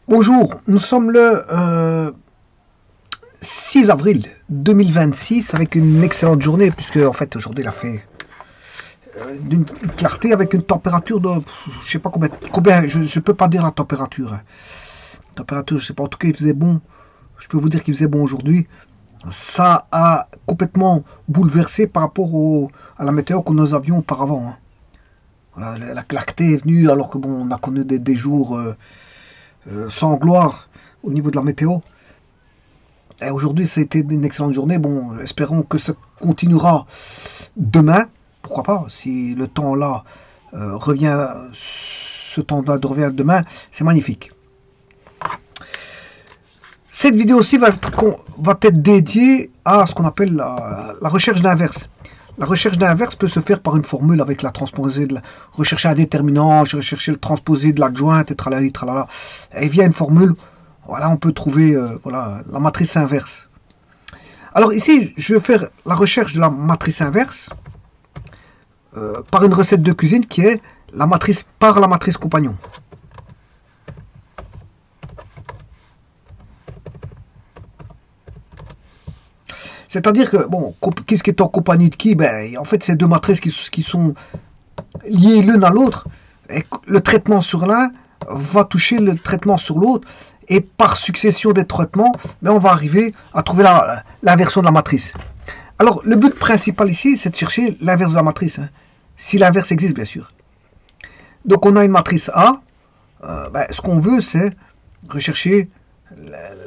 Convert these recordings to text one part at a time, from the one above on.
Bonjour, nous sommes le 6 avril 2026 avec une excellente journée puisque en fait aujourd'hui il a fait d'une clarté avec une température de je sais pas combien je peux pas dire la température. Température, je sais pas, en tout cas il faisait bon. Je peux vous dire qu'il faisait bon aujourd'hui. Ça a complètement bouleversé par rapport à la météo que nous avions auparavant. Voilà, la clarté est venue alors que bon on a connu des jours sans gloire au niveau de la météo. Et aujourd'hui, ça a été une excellente journée. Bon, espérons que ça continuera demain. Pourquoi pas, si le temps là revient, ce temps là revient demain, c'est magnifique. Cette vidéo aussi va être dédiée à ce qu'on appelle la recherche d'inverse. La recherche d'inverse peut se faire par une formule avec la transposée, rechercher un déterminant, rechercher le transposé de l'adjointe, et tralala, tralala. Et via une formule, voilà, on peut trouver voilà, la matrice inverse. Alors ici, je vais faire la recherche de la matrice inverse par une recette de cuisine qui est la matrice compagnon. C'est-à-dire que, bon, qu'est-ce qui est en compagnie de qui? Ben, en fait, c'est deux matrices qui sont liées l'une à l'autre. Et le traitement sur l'un va toucher le traitement sur l'autre. Et par succession des traitements, ben, on va arriver à trouver l'inversion de la matrice. Alors, le but principal ici, c'est de chercher l'inverse de la matrice. Hein. Si l'inverse existe, bien sûr. Donc, on a une matrice A. Ben, ce qu'on veut, c'est rechercher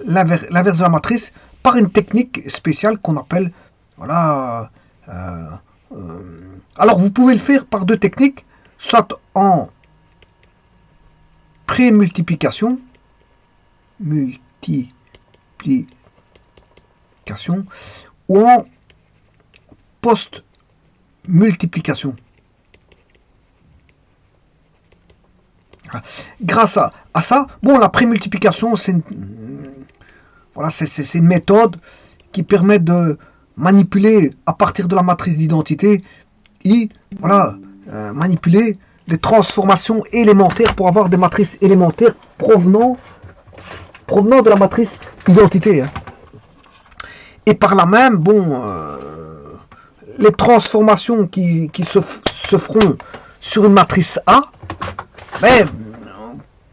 l'inverse de la matrice par une technique spéciale qu'on appelle, voilà, alors vous pouvez le faire par deux techniques, soit en pré-multiplication, ou en post-multiplication. Grâce à ça, bon, la pré-multiplication, c'est voilà, c'est une méthode qui permet de manipuler à partir de la matrice d'identité et voilà, manipuler des transformations élémentaires pour avoir des matrices élémentaires provenant de la matrice identité. Hein. Et par là même, bon, les transformations qui se feront sur une matrice A, ben,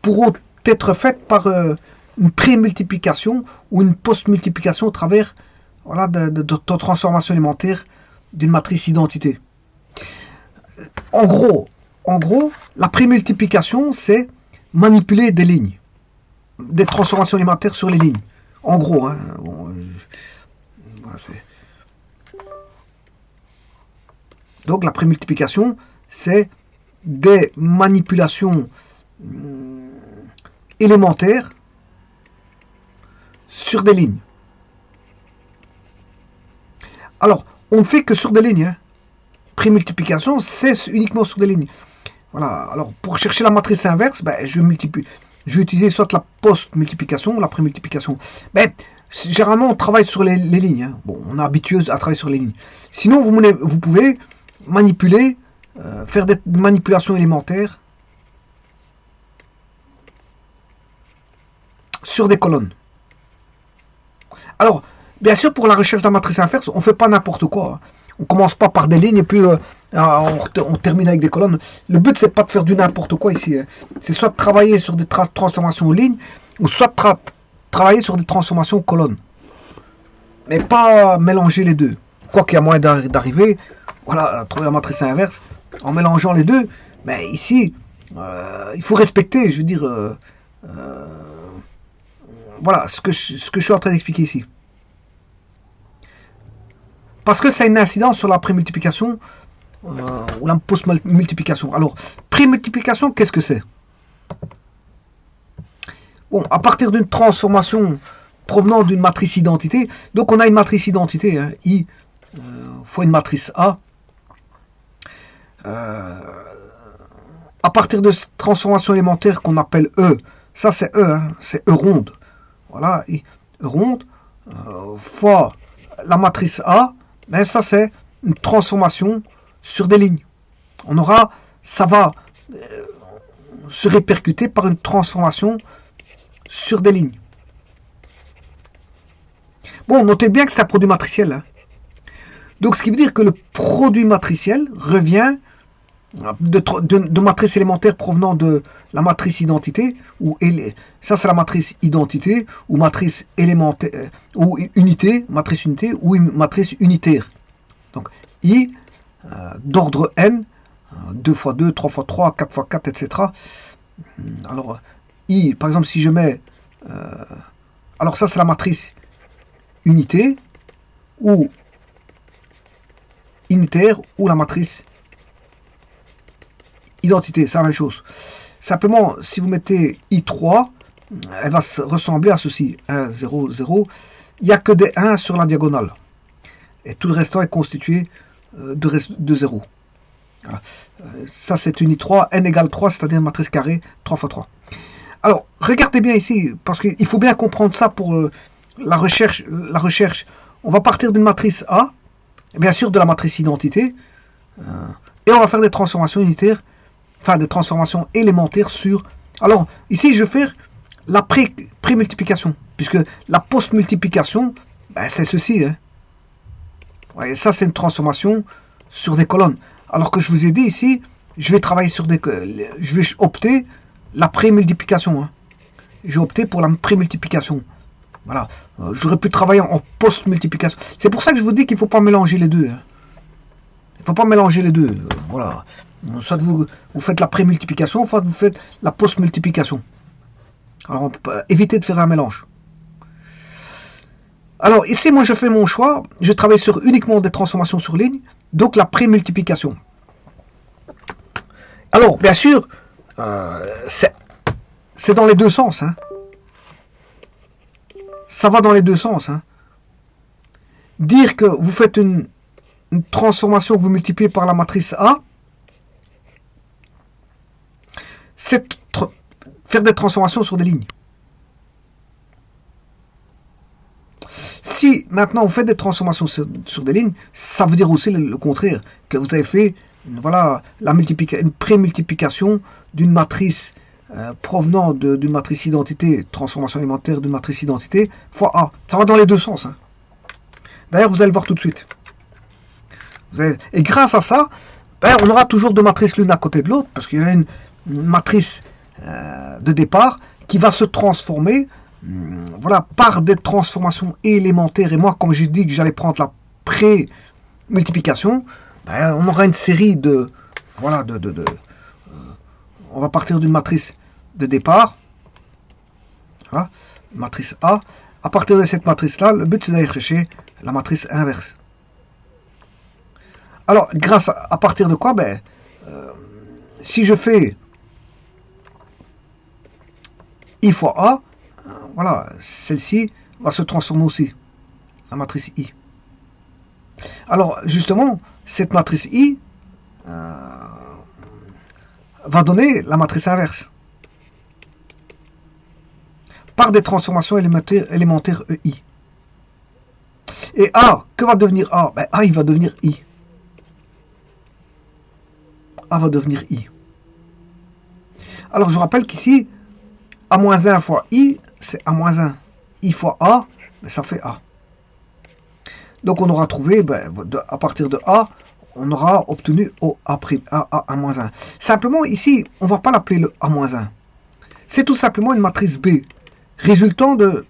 pourront être faites par une pré-multiplication ou une post-multiplication au travers voilà, de transformation élémentaire d'une matrice identité. En gros, la pré-multiplication, c'est manipuler des lignes, des transformations élémentaires sur les lignes. En gros, hein, bon, voilà, donc la pré-multiplication, c'est des manipulations élémentaires sur des lignes. Alors, on ne fait que sur des lignes. Hein. Pré-multiplication, c'est uniquement sur des lignes. Voilà. Alors, pour chercher la matrice inverse, ben, je vais utiliser soit la post-multiplication ou la pré-multiplication. Ben, généralement, on travaille sur les lignes. Hein. Bon, on est habitué à travailler sur les lignes. Sinon, vous pouvez manipuler, faire des manipulations élémentaires sur des colonnes. Alors, bien sûr, pour la recherche de la matrice inverse, on ne fait pas n'importe quoi. On ne commence pas par des lignes et puis on termine avec des colonnes. Le but, c'est pas de faire du n'importe quoi ici. Hein. C'est soit de travailler sur des transformations en ligne, ou soit de travailler sur des transformations en colonnes. Mais pas mélanger les deux. Quoi qu'il y a moyen d'arriver, voilà, à trouver la matrice inverse, en mélangeant les deux. Mais ici, il faut respecter, je veux dire... voilà ce que je suis en train d'expliquer ici. Parce que ça a une incidence sur la pré-multiplication ou la post-multiplication. Alors, pré-multiplication, qu'est-ce que c'est? Bon, à partir d'une transformation provenant d'une matrice identité, donc on a une matrice identité, hein, I fois une matrice A. À partir de cette transformation élémentaire qu'on appelle E, ça c'est E, hein, c'est E ronde. Voilà, E ronde, fois la matrice A, mais ça c'est une transformation sur des lignes. On aura, ça va se répercuter par une transformation sur des lignes. Bon, notez bien que c'est un produit matriciel. Hein. Donc, ce qui veut dire que le produit matriciel revient de matrices élémentaires provenant de la matrice identité, ou ça c'est la matrice identité, ou matrice élémentaire, ou unité, matrice unité, ou une matrice unitaire. Donc, I, d'ordre n, 2 x 2, 3 x 3, 4 x 4, etc. Alors, I, par exemple, si je mets... alors ça c'est la matrice unité, ou unitaire, ou la matrice identité, c'est la même chose. Simplement, si vous mettez I3, elle va ressembler à ceci. 1, 0, 0. Il n'y a que des 1 sur la diagonale. Et tout le restant est constitué de 0. Voilà. Ça, c'est une I3, n égale 3, c'est-à-dire une matrice carrée, 3 x 3. Alors, regardez bien ici, parce qu'il faut bien comprendre ça pour la recherche. On va partir d'une matrice A, bien sûr de la matrice identité, et on va faire des transformations unitaires, enfin des transformations élémentaires sur... Alors, ici, je vais faire la pré-multiplication, puisque la post-multiplication, ben, c'est ceci. Hein. Ouais, ça, c'est une transformation sur des colonnes. Alors que je vous ai dit ici, je vais travailler sur des... Je vais opter la pré-multiplication. Hein. Je vais opter pour la pré-multiplication. Voilà. J'aurais pu travailler en post-multiplication. C'est pour ça que je vous dis qu'il ne faut pas mélanger les deux. Hein. Il ne faut pas mélanger les deux. Voilà. Soit vous faites la pré-multiplication, soit vous faites la post-multiplication. Alors, on peut éviter de faire un mélange. Alors, ici, moi, je fais mon choix. Je travaille sur uniquement des transformations sur ligne. Donc, la pré-multiplication. Alors, bien sûr, c'est dans les deux sens. Hein. Ça va dans les deux sens. Hein. Dire que vous faites une transformation que vous multipliez par la matrice A, c'est faire des transformations sur des lignes. Si maintenant vous faites des transformations sur des lignes, ça veut dire aussi le contraire, que vous avez fait voilà, une pré-multiplication d'une matrice provenant d'une matrice identité, transformation élémentaire d'une matrice identité, fois A. Ça va dans les deux sens. Hein. D'ailleurs, vous allez le voir tout de suite. Et grâce à ça, ben, on aura toujours deux matrices l'une à côté de l'autre, parce qu'il y a une matrice de départ qui va se transformer voilà, par des transformations élémentaires. Et moi, comme j'ai dit que j'allais prendre la pré-multiplication, ben, on aura une série de... Voilà, on va partir d'une matrice de départ. Voilà, matrice A. À partir de cette matrice-là, le but c'est d'aller chercher la matrice inverse. Alors, grâce à partir de quoi ben, si je fais I fois A, voilà, celle-ci va se transformer aussi, la matrice I. Alors, justement, cette matrice I va donner la matrice inverse par des transformations élémentaires EI. Et A, que va devenir A? Ben, A, il va devenir I. A va devenir I. Alors, je rappelle qu'ici, A-1 fois I, c'est A-1. I fois A, ben, ça fait A. Donc, on aura trouvé, ben, à partir de A, on aura obtenu A', A-1. Simplement, ici, on ne va pas l'appeler le A-1. C'est tout simplement une matrice B, résultant de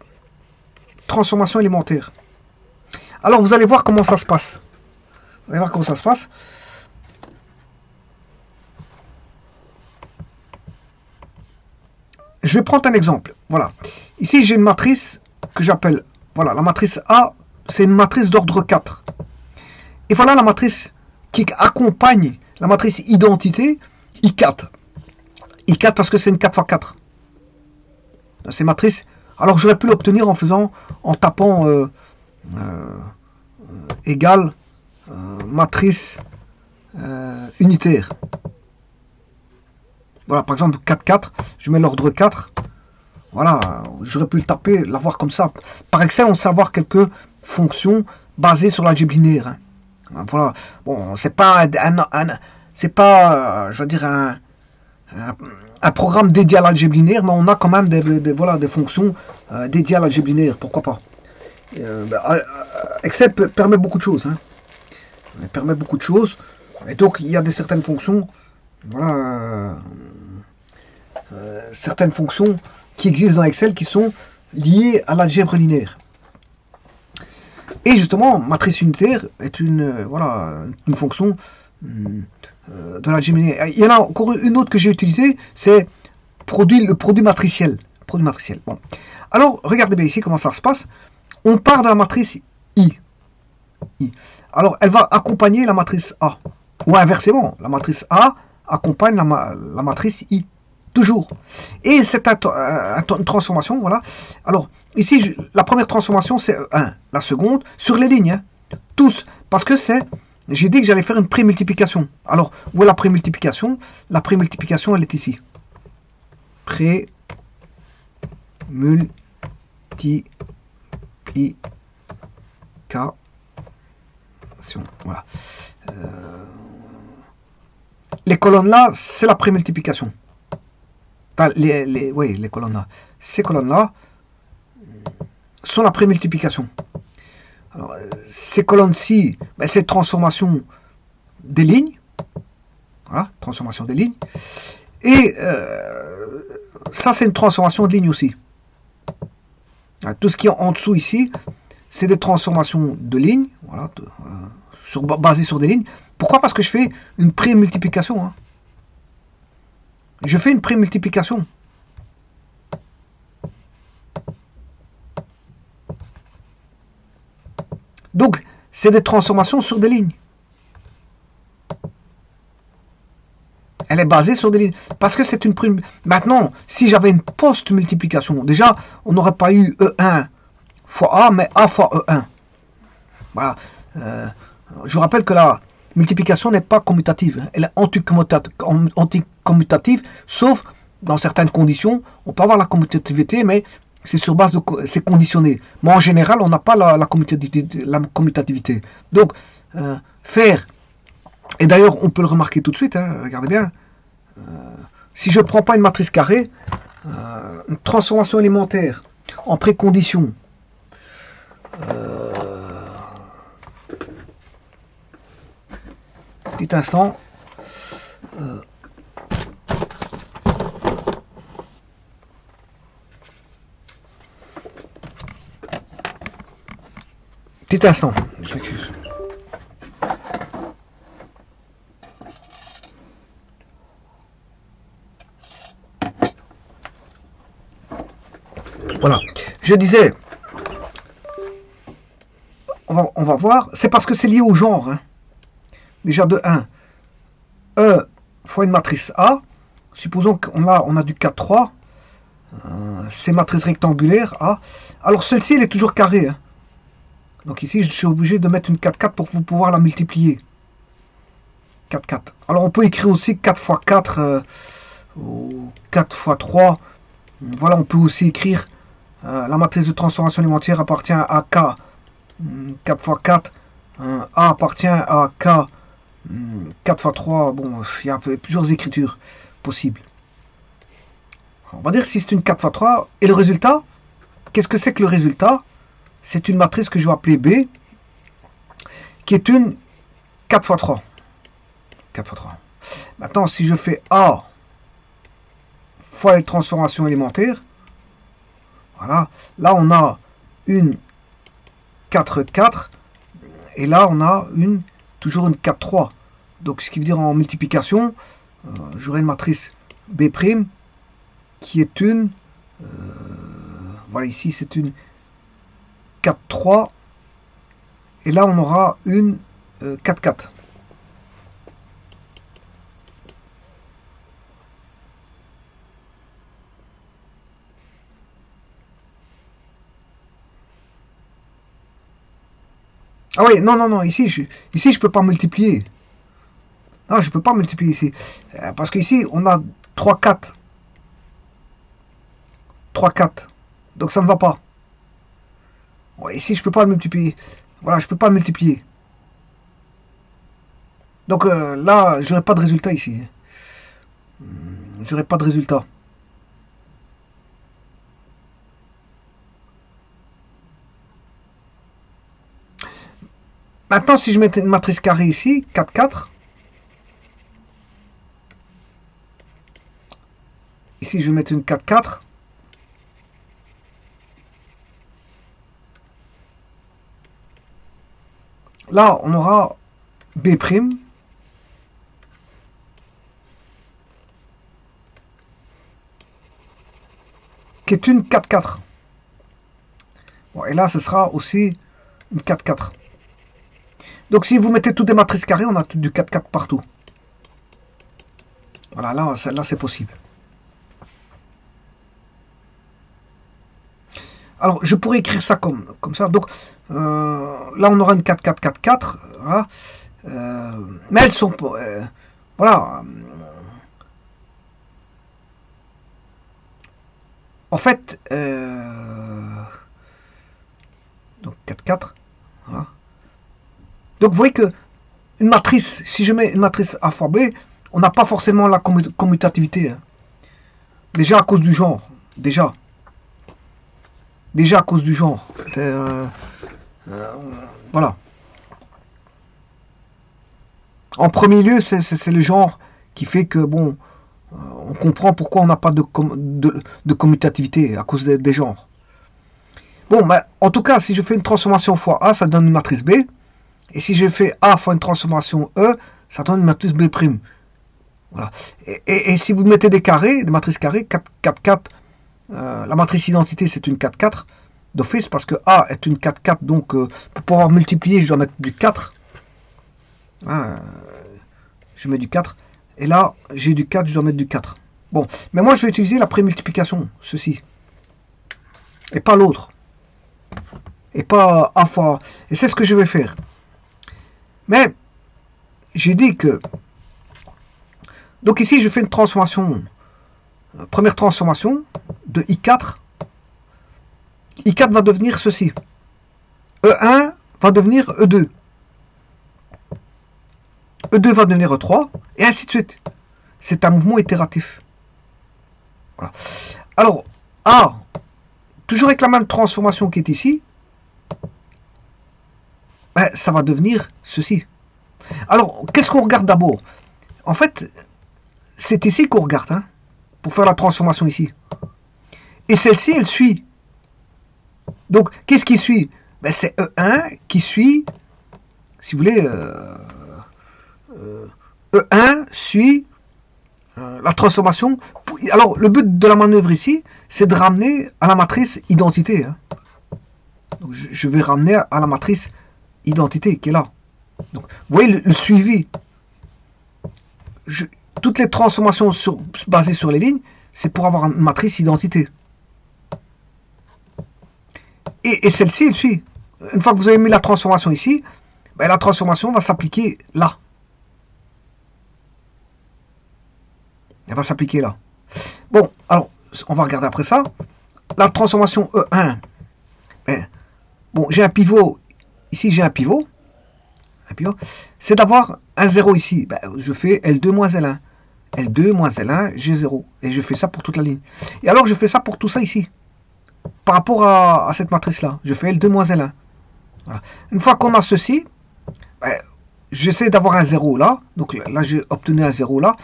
transformation élémentaire. Alors, vous allez voir comment ça se passe. Vous allez voir comment ça se passe. Je vais prendre un exemple. Voilà. Ici, j'ai une matrice que j'appelle... Voilà, la matrice A, c'est une matrice d'ordre 4. Et voilà la matrice qui accompagne la matrice identité, I4. I4 parce que c'est une 4 x 4. Ces matrices... Alors, j'aurais pu l'obtenir en tapant égale matrice unitaire. Voilà, par exemple, 4, 4, je mets l'ordre 4. Voilà, j'aurais pu le taper, l'avoir comme ça. Par Excel, on sait avoir quelques fonctions basées sur l'algèbre linéaire. Hein. Voilà, bon, c'est pas c'est pas, je veux dire, un programme dédié à l'algèbre linéaire, mais on a quand même voilà, des fonctions dédiées à l'algèbre linéaire, pourquoi pas. Excel permet beaucoup de choses. Hein. Il permet beaucoup de choses. Et donc, il y a certaines fonctions, voilà, certaines fonctions qui existent dans Excel qui sont liées à l'algèbre linéaire. Et justement, matrice unitaire est voilà, une fonction de l'algèbre linéaire. Il y en a encore une autre que j'ai utilisée, c'est le produit matriciel. Bon. Alors, regardez bien ici comment ça se passe. On part de la matrice I. Alors, elle va accompagner la matrice A. Ou inversement, la matrice A accompagne la matrice I. Toujours. Et c'est une transformation, voilà. Alors, ici, la première transformation, c'est 1. La seconde, sur les lignes. Hein. Tous. Parce que j'ai dit que j'allais faire une prémultiplication. Alors, où est la prémultiplication? La prémultiplication, elle est ici. Prémultiplication. Voilà. Les colonnes là, c'est la prémultiplication. Enfin, les colonnes là. Ces colonnes-là sont la prémultiplication. Alors, ces colonnes-ci, ben, c'est transformation des lignes. Voilà, transformation des lignes. Et ça, c'est une transformation de lignes aussi. Tout ce qui est en dessous ici, c'est des transformations de lignes. Voilà, basées sur des lignes. Pourquoi? Parce que je fais une prémultiplication. Hein. Je fais une prémultiplication. Donc, c'est des transformations sur des lignes. Elle est basée sur des lignes. Parce que c'est une prime. Maintenant, si j'avais une post-multiplication, déjà, on n'aurait pas eu E1 fois A, mais A fois E1. Voilà. Je vous rappelle que la multiplication n'est pas commutative. Elle est anticommutative, sauf dans certaines conditions. On peut avoir la commutativité, mais c'est sur base de... c'est conditionné. Mais en général, on n'a pas la commutativité. Donc, faire... Et d'ailleurs, on peut le remarquer tout de suite, hein, regardez bien. Si je ne prends pas une matrice carrée, une transformation élémentaire en précondition, petit instant. Petit instant, je m'excuse. Voilà, je disais, on va voir, c'est parce que c'est lié au genre. Hein. Déjà de 1, E fois une matrice A, supposons qu'on a du 4, 3, c'est matrice rectangulaire A, alors celle-ci elle est toujours carrée. Hein. Donc ici je suis obligé de mettre une 4, 4 pour pouvoir la multiplier. 4, 4. Alors on peut écrire aussi 4 fois 4, ou 4 fois 3, voilà on peut aussi écrire la matrice de transformation élémentaire appartient à K, 4 fois 4, A appartient à K, 4 fois 3, bon, il y a plusieurs écritures possibles. On va dire si c'est une 4 fois 3, et le résultat, qu'est-ce que c'est que le résultat? C'est une matrice que je vais appeler B, qui est une 4 fois 3. 4 fois 3. Maintenant, si je fais A fois les transformations élémentaires, voilà, là on a une 4, 4, et là on a toujours une 4, 3. Donc ce qui veut dire en multiplication, j'aurai une matrice B' qui est une, voilà ici c'est une 4, 3, et là on aura une 4, 4. Ah oui, non, non, non, ici je peux pas multiplier. Non, je peux pas multiplier ici. Parce qu'ici, on a 3, 4. 3, 4. Donc ça ne va pas. Ouais, ici, je peux pas le multiplier. Voilà, je peux pas le multiplier. Donc là, j'aurai pas de résultat ici. j'aurai pas de résultat. Maintenant, si je mets une matrice carrée ici, 4, 4. Ici, je vais mettre une 4, 4. Là, on aura B', qui est une 4, 4. Bon, et là, ce sera aussi une 4, 4. Donc, si vous mettez toutes des matrices carrées, on a du 4, 4 partout. Voilà, là c'est possible. Alors, je pourrais écrire ça comme ça. Donc, là, on aura une 4, 4, 4, 4. Voilà. Mais elles sont... voilà. En fait... donc, 4, 4. Voilà. Donc, vous voyez que une matrice, si je mets une matrice A fois B, on n'a pas forcément la commutativité. Hein. Déjà à cause du genre. Déjà à cause du genre. Voilà. En premier lieu, c'est le genre qui fait que, bon, on comprend pourquoi on n'a pas de commutativité à cause des genres. Bon, ben, en tout cas, si je fais une transformation fois A, ça donne une matrice B. Et si je fais A fois une transformation E, ça donne une matrice B'. Voilà. Et si vous mettez des carrés, des matrices carrées, 4, 4, 4, la matrice identité, c'est une 4, 4 d'office, parce que A est une 4, 4, donc pour pouvoir multiplier, je dois mettre du 4. Je mets du 4. Et là, j'ai du 4, je dois mettre du 4. Bon, mais moi, je vais utiliser la prémultiplication, ceci. Et pas l'autre. Et pas A fois. Et c'est ce que je vais faire. Mais, j'ai dit que... Donc ici, je fais une transformation. Première transformation de I4. I4 va devenir ceci. E1 va devenir E2. E2 va devenir E3. Et ainsi de suite. C'est un mouvement itératif. Voilà. Alors, A, toujours avec la même transformation qui est ici, ben, ça va devenir ceci. Alors, qu'est-ce qu'on regarde d'abord? En fait, c'est ici qu'on regarde, hein, pour faire la transformation ici. Et celle-ci, elle suit. Donc, qu'est-ce qui suit? Ben, c'est E1 qui suit, si vous voulez, E1 suit la transformation. Alors, le but de la manœuvre ici, c'est de ramener à la matrice identité. Hein. Donc, je vais ramener à la matrice identité qui est là. Donc, vous voyez le suivi. Toutes les transformations basées sur les lignes, c'est pour avoir une matrice identité. Et celle-ci, elle suit. Une fois que vous avez mis la transformation ici, ben, la transformation va s'appliquer là. Elle va s'appliquer là. Bon, alors, on va regarder après ça. La transformation E1. Ben, bon, j'ai un pivot. Ici, j'ai un pivot. C'est d'avoir un 0 ici. Ben, je fais L2 moins L1. L2 moins L1, j'ai 0. Et je fais ça pour toute la ligne. Et alors, je fais ça pour tout ça ici. Par rapport à cette matrice-là. Je fais L2 moins L1. Voilà. Une fois qu'on a ceci, ben, j'essaie d'avoir un 0 là. Donc là, j'ai obtenu un 0 là.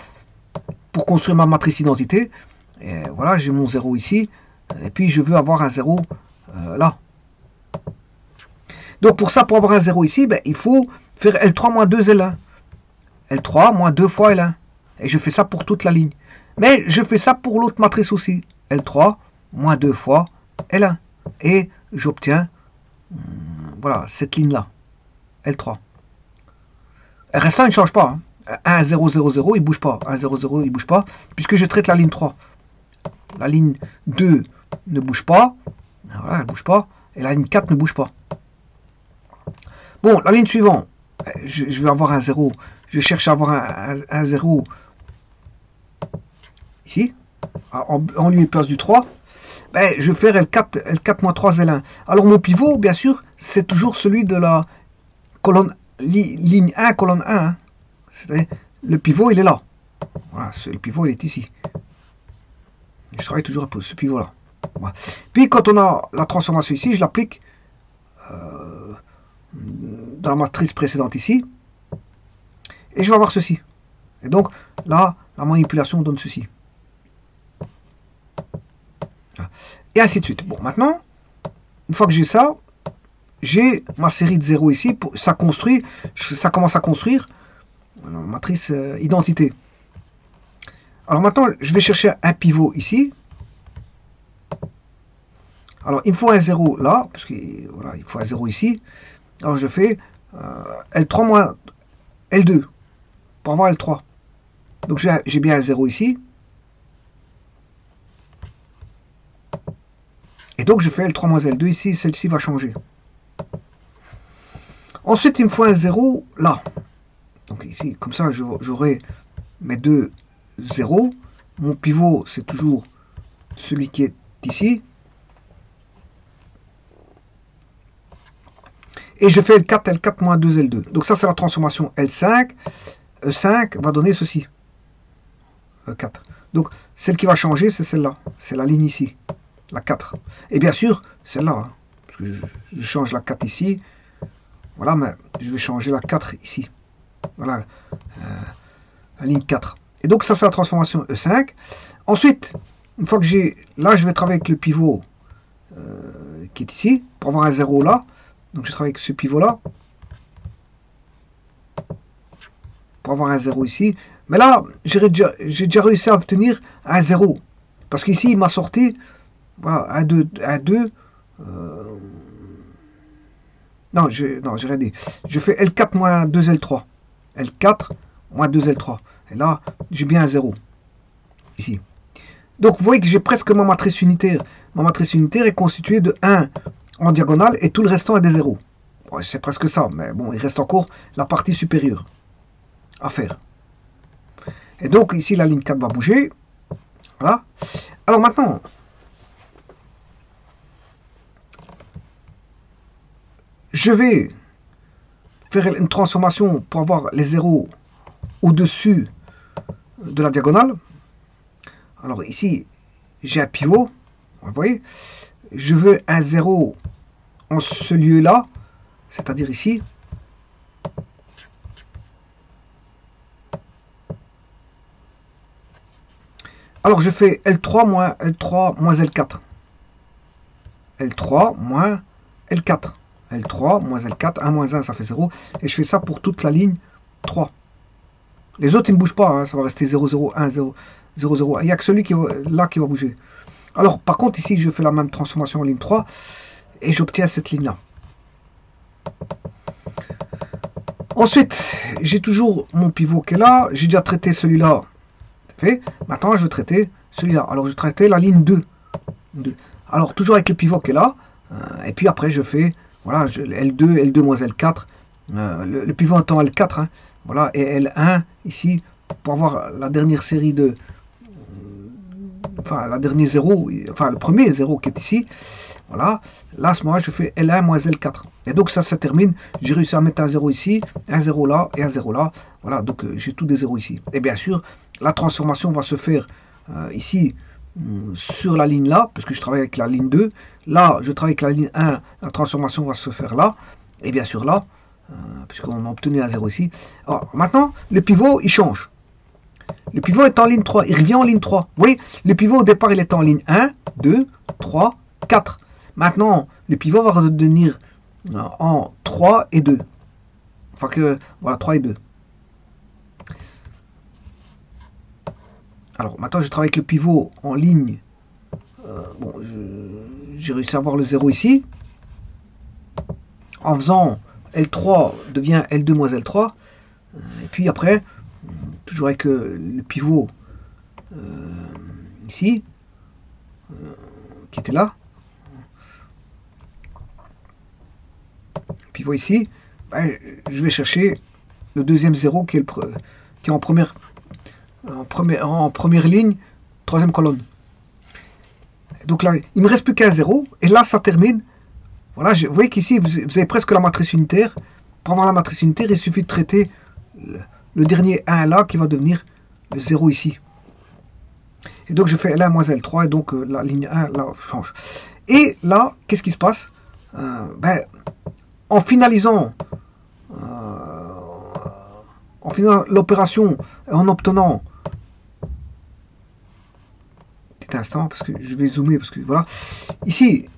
Pour construire ma matrice identité. Et voilà, j'ai mon 0 ici. Et puis, je veux avoir un 0 là. Donc, pour ça, pour avoir un 0 ici, ben, il faut faire L3 moins 2 L1. L3 moins 2 fois L1. Et je fais ça pour toute la ligne. Mais je fais ça pour l'autre matrice aussi. L3 moins 2 fois L1. Et j'obtiens, voilà, cette ligne-là. L3. Le restant, il ne change pas. Hein. 1, 0, 0, 0, il ne bouge pas. 1, 0, 0, il ne bouge pas. Puisque je traite la ligne 3. La ligne 2 ne bouge pas. Voilà, elle ne bouge pas. Et la ligne 4 ne bouge pas. Bon, la ligne suivante. Je vais avoir un 0. Je cherche à avoir un 0 ici. En lieu et place du 3. Ben, je vais faire L4 moins 3 L1. Alors mon pivot, bien sûr, c'est toujours celui de la colonne ligne 1, colonne 1. Hein. Le pivot, il est là. Voilà, le pivot, il est ici. Je travaille toujours pour ce pivot-là. Voilà. Puis quand on a la transformation ici, je l'applique dans la matrice précédente ici. Et je vais avoir ceci. Et donc là, la manipulation donne ceci. Et ainsi de suite. Bon, maintenant, une fois que j'ai ça, j'ai ma série de 0 ici. Ça construit, ça commence à construire la matrice identité. Alors maintenant, je vais chercher un pivot ici. Alors, il me faut un 0 là, parce que voilà, il faut un 0 ici. Alors, je fais L3 moins L2 pour avoir L3. Donc, j'ai bien un 0 ici. Et donc, je fais L3 moins L2 ici. Celle-ci va changer. Ensuite, il me faut un 0 là. Donc, ici, comme ça, j'aurai mes deux 0. Mon pivot, c'est toujours celui qui est ici. Et je fais L4, L4 moins 2, L2. Donc ça, c'est la transformation L5. E5 va donner ceci. E4. Donc, celle qui va changer, c'est celle-là. C'est la ligne ici. La 4. Et bien sûr, celle-là. Hein, parce que je change la 4 ici. Voilà, mais je vais changer la 4 ici. Voilà. La ligne 4. Et donc, ça, c'est la transformation E5. Ensuite, une fois que j'ai... Là, je vais travailler avec le pivot qui est ici. Pour avoir un 0 là. Donc je travaille avec ce pivot-là. Pour avoir un 0 ici. Mais là, j'ai déjà réussi à obtenir un 0. Parce qu'ici, il m'a sorti voilà, un 2. Non, j'ai rien dit. Je fais L4 moins 2 L3. L4 moins 2 L3. Et là, j'ai bien un 0. Ici. Donc vous voyez que j'ai presque ma matrice unitaire. Ma matrice unitaire est constituée de 1 en diagonale et tout le restant est des zéros. Ouais, c'est presque ça, mais bon, il reste encore la partie supérieure à faire. Et donc ici la ligne 4 va bouger. Voilà. Alors maintenant, je vais faire une transformation pour avoir les zéros au-dessus de la diagonale. Alors ici, j'ai un pivot, vous voyez. Je veux un 0 en ce lieu-là, c'est-à-dire ici. Alors je fais L3 moins L3 moins L4. L3 moins L4. L3 moins L4, 1 moins 1, ça fait 0. Et je fais ça pour toute la ligne 3. Les autres, ils ne bougent pas, hein, ça va rester 0, 0, 1, 0, 0, 0. Il n'y a que celui qui là qui va bouger. Alors, par contre, ici, je fais la même transformation en ligne 3 et j'obtiens cette ligne-là. Ensuite, j'ai toujours mon pivot qui est là. J'ai déjà traité celui-là. Fait. Maintenant, je vais traiter celui-là. Alors, je traitais la ligne 2. Alors, toujours avec le pivot qui est là. Et puis après, je fais voilà, L2, L2 moins L4. Le pivot étant L4. Hein, voilà, et L1 ici pour avoir la dernière série de... Enfin, la dernière 0, enfin le premier 0 qui est ici, voilà, là à ce moment-là je fais L1 moins L4, et donc ça termine, j'ai réussi à mettre un 0 ici, un 0 là, et un 0 là, voilà, donc j'ai tous des 0 ici, et bien sûr, la transformation va se faire ici, sur la ligne là, parce que je travaille avec la ligne 2, là je travaille avec la ligne 1, la transformation va se faire là, et bien sûr là, puisqu'on a obtenu un 0 ici. Alors maintenant, le pivot il change. Le pivot est en ligne 3, il revient en ligne 3. Vous voyez, le pivot au départ, il était en ligne 1, 2, 3, 4. Maintenant, le pivot va redevenir en 3 et 2. Enfin que, voilà, 3 et 2. Alors, maintenant, je travaille avec le pivot en ligne. Bon, j'ai réussi à avoir le 0 ici. En faisant L3 devient L2 moins L3. Et puis après, toujours avec le pivot ici, qui était là. Pivot ici, ben, je vais chercher le deuxième 0 qui est, qui est en première ligne, troisième colonne. Donc là, il ne me reste plus qu'un 0, et là ça termine. Voilà, vous voyez qu'ici vous avez presque la matrice unitaire. Pour avoir la matrice unitaire, il suffit de traiter le dernier 1 là qui va devenir le 0 ici. Et donc je fais L1 moins L3, et donc la ligne 1 là change. Et là, qu'est-ce qui se passe? En finalisant l'opération, en obtenant, petit instant, parce que je vais zoomer, parce que voilà, ici,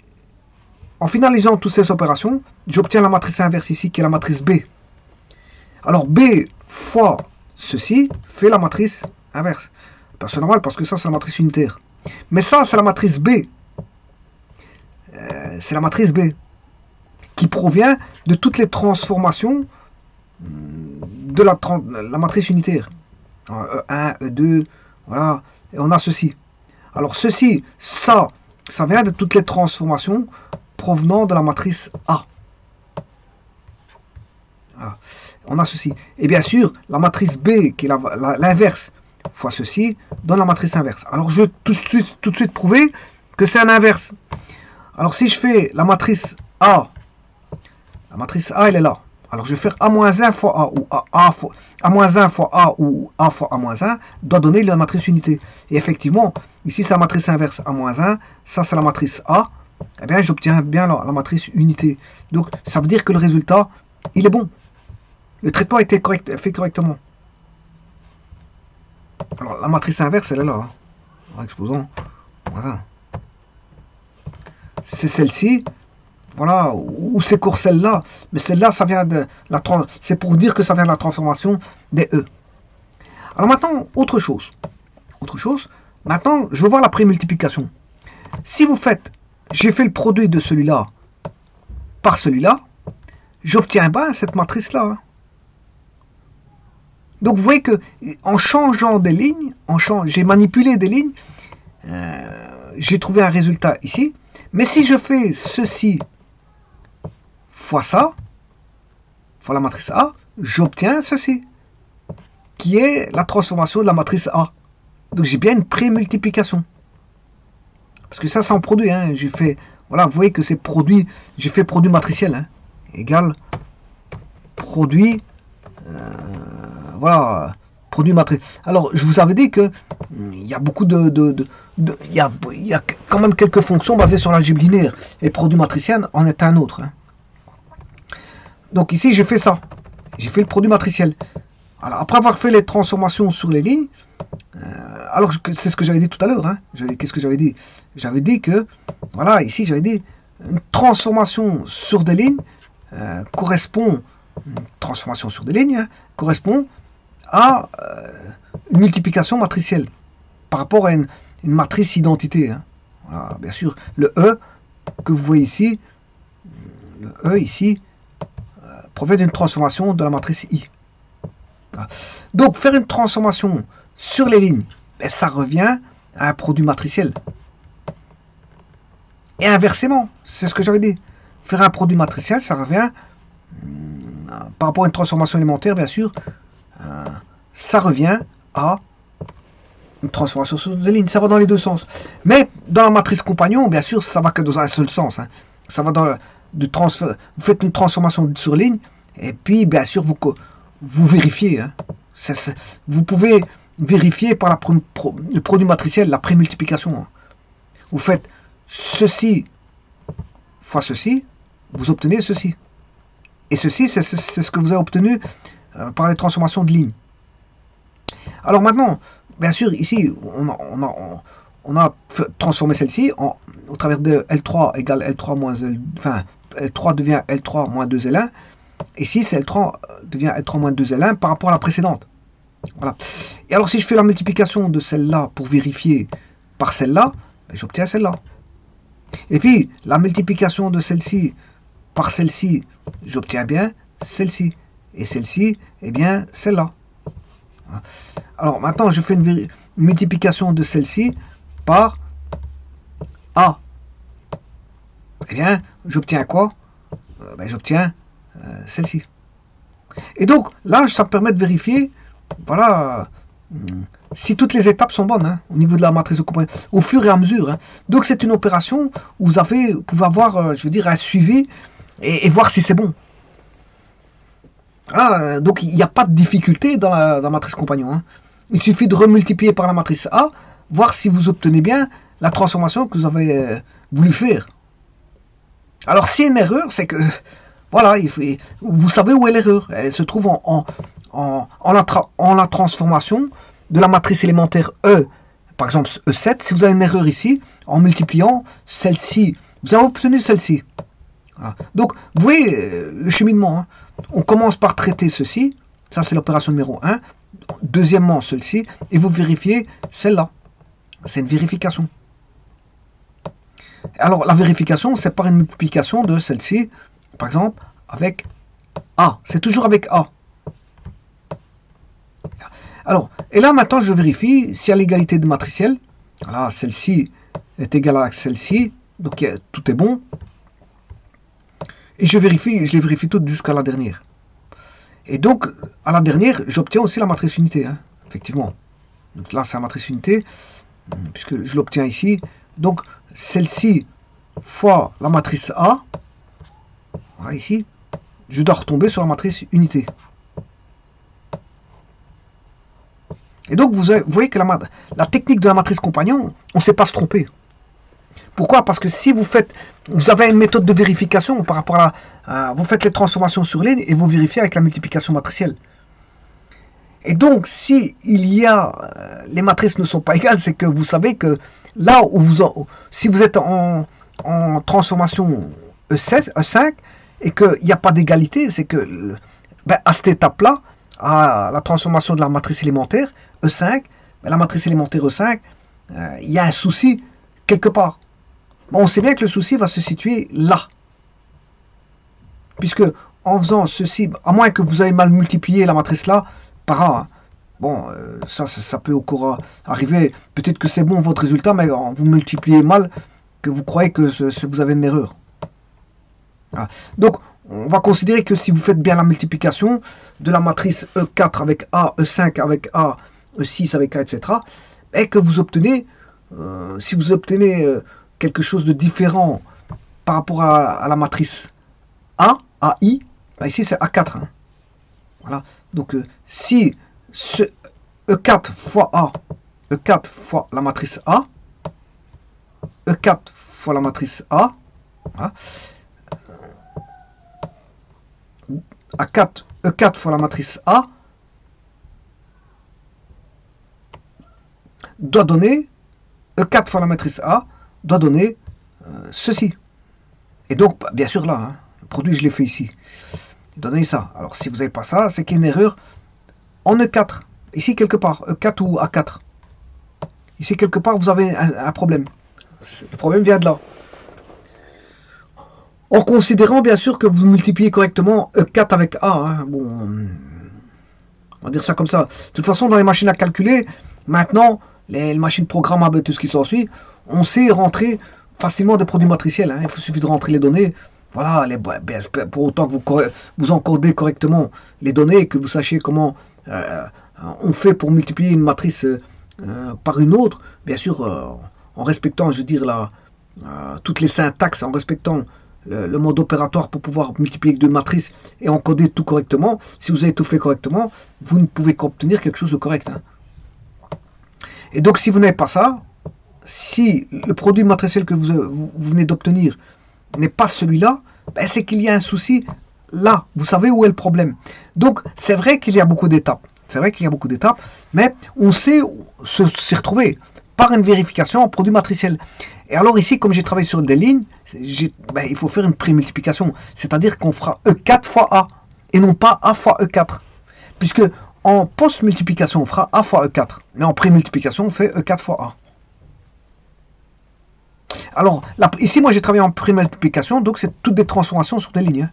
en finalisant toutes ces opérations, j'obtiens la matrice inverse ici, qui est la matrice B. Alors B fois ceci fait la matrice inverse. C'est normal, parce que ça, c'est la matrice unitaire. Mais ça, c'est la matrice B. C'est la matrice B, qui provient de toutes les transformations de la matrice unitaire. E1, E2, voilà, et on a ceci. Alors ceci, ça vient de toutes les transformations provenant de la matrice A. Voilà. On a ceci. Et bien sûr, la matrice B, qui est l'inverse, fois ceci, donne la matrice inverse. Alors je vais tout de suite prouver que c'est un inverse. Alors si je fais la matrice A, elle est là. Alors je vais faire A-1 fois A, ou A-1 fois A, ou A fois A-1, doit donner la matrice unité. Et effectivement, ici c'est la matrice inverse A-1, ça c'est la matrice A, eh bien j'obtiens bien la matrice unité. Donc ça veut dire que le résultat, il est bon. Le traitement a été fait correctement. Alors la matrice inverse, elle est là. En exposant, voilà. C'est celle-ci. Voilà, ou c'est pour celle-là, mais celle-là, ça vient de la c'est pour dire que ça vient de la transformation des E. Alors maintenant, autre chose. Maintenant, je veux voir la prémultiplication. Si vous faites, j'ai fait le produit de celui-là par celui-là, j'obtiens bien cette matrice-là. Donc vous voyez que en changeant des lignes, j'ai manipulé des lignes, j'ai trouvé un résultat ici. Mais si je fais ceci fois ça, fois la matrice A, j'obtiens ceci, qui est la transformation de la matrice A. Donc j'ai bien une prémultiplication. Parce que ça, c'est en produit. Hein. J'ai fait, voilà, vous voyez que c'est produit, j'ai fait produit matriciel, hein, égal produit, voilà, produit matriciel. Alors, je vous avais dit que il y a beaucoup il y a quand même quelques fonctions basées sur l'algèbre linéaire. Et produit matriciel en est un autre. Hein. Donc ici, j'ai fait ça. J'ai fait le produit matriciel. Alors, après avoir fait les transformations sur les lignes, alors c'est ce que j'avais dit tout à l'heure. Hein. Qu'est-ce que j'avais dit? J'avais dit que, voilà, ici, j'avais dit, une transformation sur des lignes correspond, correspond à une multiplication matricielle par rapport à une matrice identité. Hein. Voilà, bien sûr, le E que vous voyez ici, provient d'une transformation de la matrice I. Voilà. Donc, faire une transformation sur les lignes, ben, ça revient à un produit matriciel. Et inversement, c'est ce que j'avais dit. Faire un produit matriciel, ça revient, par rapport à une transformation élémentaire, bien sûr, ça revient à une transformation sur des lignes. Ça va dans les deux sens. Mais dans la matrice compagnon, bien sûr, ça va que dans un seul sens. Hein. Ça va dans vous faites une transformation sur ligne, et puis, bien sûr, vous vérifiez. Hein. Vous pouvez vérifier par le produit matriciel, la prémultiplication. Hein. Vous faites ceci fois ceci, vous obtenez ceci. Et ceci, c'est ce que vous avez obtenu par les transformations de ligne. Alors maintenant, bien sûr, ici, on a transformé celle-ci au travers de L3 égale L3 moins L, enfin, L3 devient L3 moins 2L1. Ici, c'est L3 devient L3 moins 2L1 par rapport à la précédente. Voilà. Et alors, si je fais la multiplication de celle-là pour vérifier par celle-là, ben, j'obtiens celle-là. Et puis, la multiplication de celle-ci par celle-ci, j'obtiens bien celle-ci. Et celle-ci, eh bien, celle-là. Alors, maintenant, je fais une multiplication de celle-ci par A. Eh bien, j'obtiens quoi? Ben, j'obtiens celle-ci. Et donc, là, ça me permet de vérifier, voilà, si toutes les étapes sont bonnes, hein, au niveau de la matrice de compagnie, au fur et à mesure. Hein. Donc, c'est une opération où vous pouvez avoir, je veux dire, un suivi et voir si c'est bon. Voilà, donc, il n'y a pas de difficulté dans la matrice compagnon. Hein. Il suffit de remultiplier par la matrice A, voir si vous obtenez bien la transformation que vous avez voulu faire. Alors, s'il y a une erreur, c'est que, voilà, vous savez où est l'erreur. Elle se trouve en la transformation de la matrice élémentaire E, par exemple E7. Si vous avez une erreur ici, en multipliant celle-ci, vous avez obtenu celle-ci. Voilà. Donc, vous voyez le cheminement. Hein. On commence par traiter ceci. Ça, c'est l'opération numéro 1. Deuxièmement, celle-ci. Et vous vérifiez celle-là. C'est une vérification. Alors, la vérification, c'est par une multiplication de celle-ci, par exemple, avec A. C'est toujours avec A. Alors, et là, maintenant, je vérifie s'il y a l'égalité de matricielle. Voilà, celle-ci est égale à celle-ci. Donc, tout est bon. Et je les vérifie toutes jusqu'à la dernière. Et donc, à la dernière, j'obtiens aussi la matrice unité, hein, effectivement. Donc là, c'est la matrice unité, puisque je l'obtiens ici. Donc, celle-ci fois la matrice A, voilà ici, je dois retomber sur la matrice unité. Et donc, vous voyez que la technique de la matrice compagnon, on ne sait pas se tromper. Pourquoi? Parce que si vous avez une méthode de vérification par rapport à vous faites les transformations sur ligne et vous vérifiez avec la multiplication matricielle. Et donc, si les matrices ne sont pas égales, c'est que vous savez que là où si vous êtes en transformation E7, E5, et qu'il n'y a pas d'égalité, c'est que à cette étape-là, à la transformation de la matrice élémentaire E5, la matrice élémentaire E5, il y a un souci quelque part. Bon, on sait bien que le souci va se situer là. Puisque en faisant ceci, à moins que vous ayez mal multiplié la matrice là par A, hein. Bon, ça peut encore arriver. Peut-être que c'est bon votre résultat, mais vous multipliez mal, que vous croyez que vous avez une erreur. Voilà. Donc, on va considérer que si vous faites bien la multiplication de la matrice E4 avec A, E5 avec A, E6 avec A, etc., et que vous obtenez, si vous obtenez quelque chose de différent par rapport à la matrice A, AI, ben ici c'est A4. Hein. Voilà. Donc si ce E4 fois A, E4 fois la matrice A, E4 fois la matrice A, voilà, A4, E4 fois la matrice A, doit donner, E4 fois la matrice A, doit donner ceci. Et donc, bien sûr, là, hein, le produit, je l'ai fait ici. Il doit donner ça. Alors, si vous n'avez pas ça, c'est qu'il y a une erreur en E4. Ici, quelque part, E4 ou A4. Ici, quelque part, vous avez un problème. Le problème vient de là. En considérant, bien sûr, que vous multipliez correctement E4 avec A. Hein. Bon, on va dire ça comme ça. De toute façon, dans les machines à calculer, maintenant, les machines programmables et tout ce qui s'ensuit, on sait rentrer facilement des produits matriciels. Hein. Il suffit de rentrer les données. Voilà, pour autant que vous encodez correctement les données et que vous sachiez comment on fait pour multiplier une matrice par une autre, bien sûr, en respectant, je veux dire, toutes les syntaxes, en respectant le mode opératoire pour pouvoir multiplier avec deux matrices et encoder tout correctement. Si vous avez tout fait correctement, vous ne pouvez qu'obtenir quelque chose de correct. Hein. Et donc, si vous n'avez pas ça, si le produit matriciel que vous venez d'obtenir n'est pas celui-là, ben c'est qu'il y a un souci là. Vous savez où est le problème. Donc, c'est vrai qu'il y a beaucoup d'étapes. C'est vrai qu'il y a beaucoup d'étapes, mais on sait s'y retrouver par une vérification en produit matriciel. Et alors ici, comme j'ai travaillé sur des lignes, il faut faire une prémultiplication. C'est-à-dire qu'on fera E4 fois A, et non pas A fois E4. Puisque en post-multiplication, on fera A fois E4. Mais en prémultiplication, on fait E4 fois A. Alors, ici, moi, j'ai travaillé en prémultiplication, donc c'est toutes des transformations sur des lignes. Hein.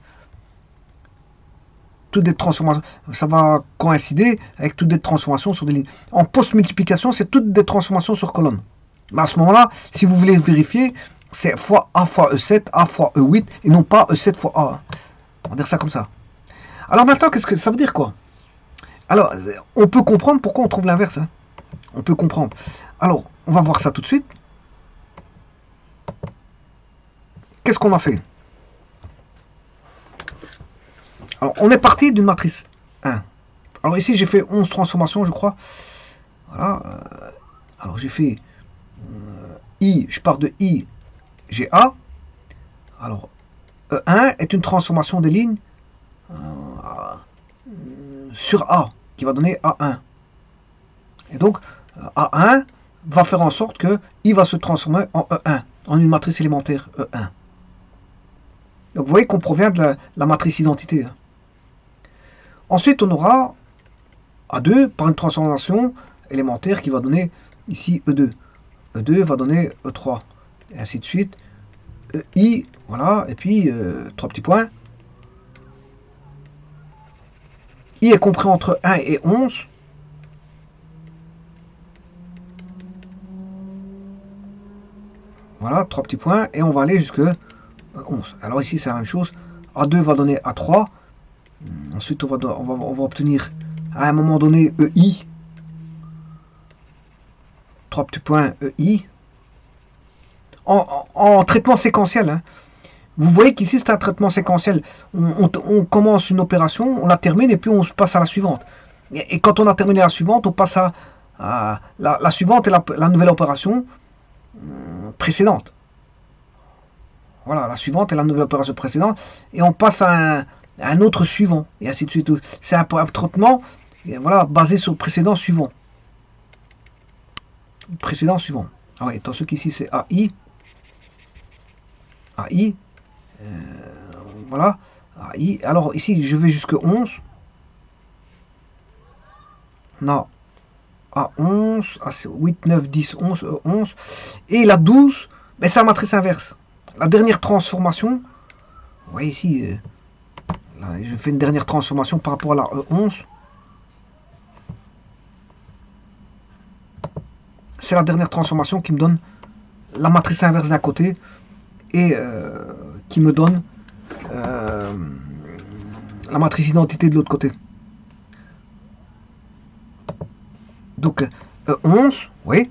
Toutes des transformations, ça va coïncider avec toutes des transformations sur des lignes. En post-multiplication, c'est toutes des transformations sur colonne. Mais à ce moment-là, si vous voulez vérifier, c'est fois A fois E7, A fois E8, et non pas E7 fois A. On va dire ça comme ça. Alors maintenant, qu'est-ce que ça veut dire quoi? Alors, on peut comprendre pourquoi on trouve l'inverse. Hein. On peut comprendre. Alors, on va voir ça tout de suite. Qu'est-ce qu'on a fait? Alors, on est parti d'une matrice 1. Alors ici, j'ai fait 11 transformations, je crois. Voilà. Alors, j'ai fait I, je pars de I, j'ai A. Alors, E1 est une transformation des lignes sur A, qui va donner A1. Et donc, A1 va faire en sorte que I va se transformer en E1, en une matrice élémentaire E1. Donc vous voyez qu'on provient de la matrice identité. Ensuite, on aura A2 par une transformation élémentaire qui va donner ici E2. E2 va donner E3. Et ainsi de suite. I, voilà, et puis 3 petits points. I est compris entre 1 et 11. Voilà, 3 petits points, et on va aller jusque 11. Alors ici, c'est la même chose. A2 va donner A3. Ensuite, on va obtenir à un moment donné EI. 3 petits points EI. En traitement séquentiel. Hein. Vous voyez qu'ici, c'est un traitement séquentiel. On commence une opération, on la termine, et puis on se passe à la suivante. Et quand on a terminé la suivante, on passe à la suivante et la nouvelle opération précédente. Voilà, la suivante est la nouvelle opération précédente, et on passe à un autre suivant, et ainsi de suite. C'est un traitement voilà, basé sur le précédent suivant. Précédent suivant. Ah ouais, attention qu'ici c'est AI. AI. Voilà. AI. Alors ici, je vais jusque 11. Non. A11, A8, 9, 10, 11, 11. Et la 12, mais c'est la matrice inverse. La dernière transformation, vous voyez ici, là, je fais une dernière transformation par rapport à la E11. C'est la dernière transformation qui me donne la matrice inverse d'un côté et qui me donne la matrice identité de l'autre côté. Donc E11, oui.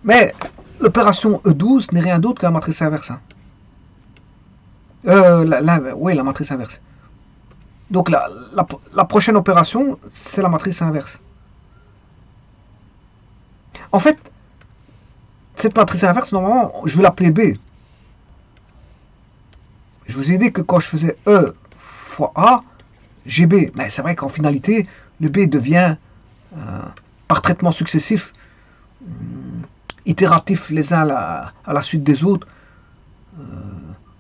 Mais l'opération E12 n'est rien d'autre que la matrice inverse. Hein. Oui, la matrice inverse. Donc la prochaine opération, c'est la matrice inverse. En fait, cette matrice inverse, normalement, je vais l'appeler B. Je vous ai dit que quand je faisais E fois A, j'ai B. Mais c'est vrai qu'en finalité, le B devient, par traitement successif, itératif les uns à la suite des autres,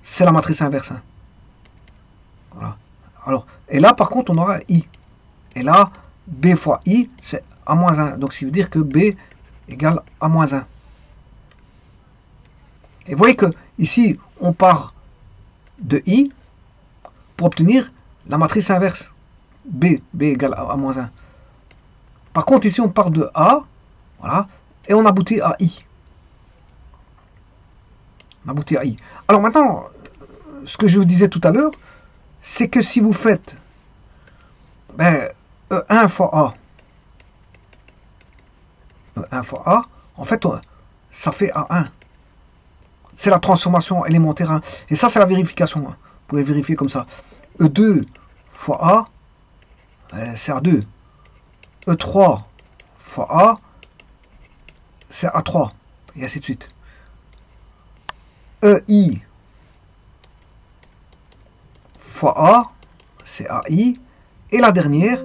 c'est la matrice inverse. Hein. Voilà. Alors, et là, par contre, on aura I. Et là, B fois I, c'est A-1. Donc, ça veut dire que B égale A-1. Et vous voyez que ici, on part de I pour obtenir la matrice inverse. B égale A-1. Par contre, ici, on part de A, voilà, et on aboutit à I. On aboutit à I. Alors maintenant, ce que je vous disais tout à l'heure, c'est que si vous faites E1 fois A, E1 fois A, en fait, ça fait A1. C'est la transformation élémentaire 1. Et ça, c'est la vérification. Hein. Vous pouvez vérifier comme ça. E2 fois A, c'est A2. E3 fois A, c'est A3. Et ainsi de suite. EI fois A, c'est AI. Et la dernière,